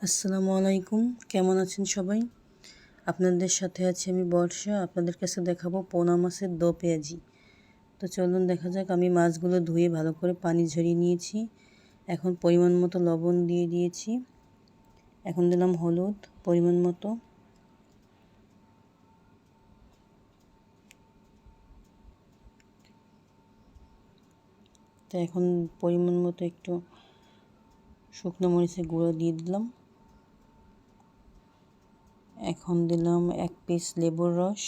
আসসালামু আলাইকুম, কেমন আছেন সবাই? আপনাদের সাথে আছি আমি বর্ষা। আপনাদের কাছে দেখাবো পোনা মাছের দো পেঁয়াজি। তো চলুন দেখা যাক। আমি মাছগুলো ধুয়ে ভালো করে পানি ঝরিয়ে নিয়েছি। এখন পরিমাণ মতো লবণ দিয়ে দিয়েছি। এখন দিলাম হলুদ পরিমাণ মতো। তো এখন পরিমাণ মতো একটু শুকনো মরিচের গুঁড়ো দিয়ে দিলাম। এখন দিলাম 1 পিস লেবুর রস।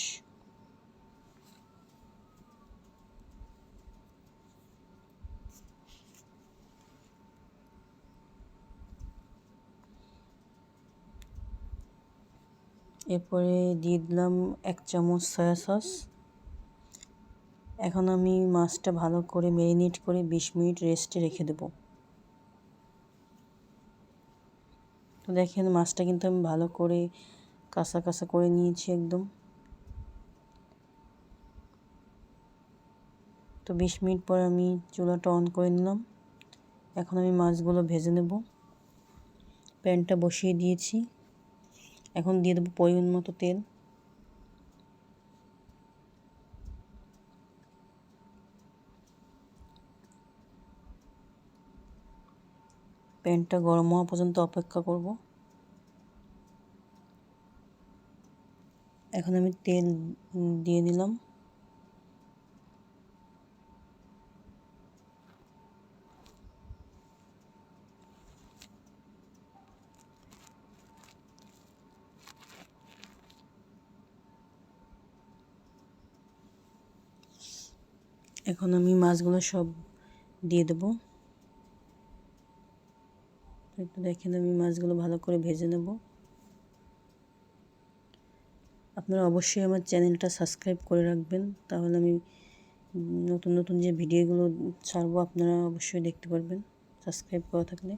এরপরে দিয়ে দিলাম 1 চামচ সয়া সস। এখন আমি মাছটা ভালো করে ম্যারিনেট করে 20 মিনিট রেস্টে রেখে দেব। তো দেখেন মাছটা কিন্তু আমি ভালো করে কষা কষা করে নিয়েছি একদম। তো 20 মিনিট পর আমি চুলাটা অন করে নিলাম। এখন আমি মাছগুলো ভেজে নেব। প্যানটা বসিয়ে দিয়েছি। এখন দিয়ে দেবো পরিমাণ মতো তেল। প্যানটা গরম হওয়া পর্যন্ত অপেক্ষা করব। এখন আমি তেল দিয়ে দিলাম। এখন আমি মাছগুলো সব দিয়ে দেবো। একটু দেখেন আমি মাছগুলো ভালো করে ভেজে নেব। আপনারা অবশ্যই আমার চ্যানেলটা সাবস্ক্রাইব করে রাখবেন, তাহলে আমি নতুন নতুন যে ভিডিওগুলো ছাড়বো আপনারা অবশ্যই দেখতে পারবেন সাবস্ক্রাইব করা থাকলে।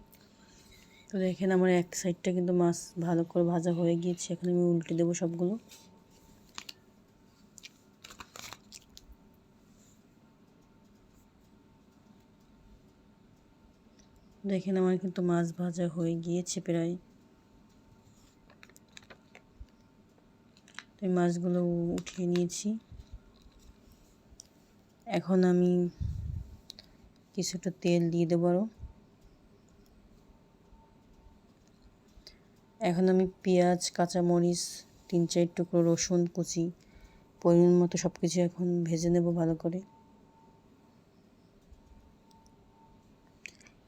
তো দেখেন আমার এক সাইডটা কিন্তু মাছ ভালো করে ভাজা হয়ে গিয়েছে। এখন আমি উল্টে দেবো সবগুলো। দেখেন আমার কিন্তু মাছ ভাজা হয়ে গিয়েছে প্রায়। তো মাছগুলো উঠিয়ে নিয়েছি। এখন আমি কিছুটা তেল দিয়ে দেবো আরও। এখন আমি পেঁয়াজ, কাঁচামরিচ, 3-4 টুকরো রসুন কুচি পরিমাণ মতো সব কিছু এখন ভেজে নেব ভালো করে।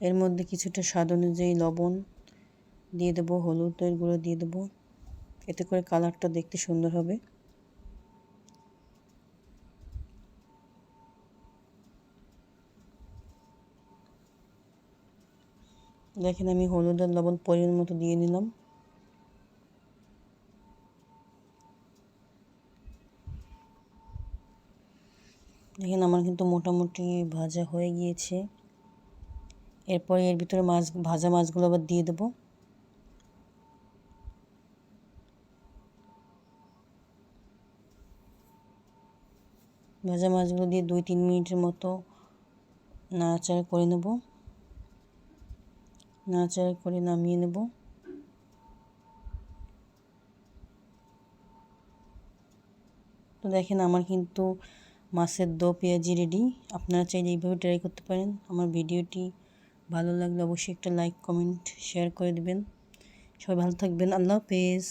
এর মধ্যে কিছুটা স্বাদ অনুযায়ী লবণ দিয়ে দেবো, হলুদের গুঁড়ো দিয়ে দেবো, এতে করে কালারটা দেখতে সুন্দর হবে। দেখেন আমি হলুদ আর লবণ পরিমাণ মতো দিয়ে নিলাম। দেখেন আমার কিন্তু মোটামুটি ভাজা হয়ে গিয়েছে। এরপরে এর ভিতরে ভাজা মাছগুলো আবার দিয়ে দেবো। ভাজা মাছগুলো দিয়ে 2-3 মিনিটের মতো নাড়াচাড়া করে নেব। নাড়াচাড়া করে নামিয়ে নেব। তো দেখেন আমার কিন্তু মাছের দো পেঁয়াজি রেডি। আপনারা চাইলে এইভাবে ট্রাই করতে পারেন। আমার ভিডিওটি ভালো লাগলে অবশ্যই একটা লাইক, কমেন্ট, শেয়ার করে দেবেন। সবাই ভালো থাকবেন। আল্লাহ হাফেজ।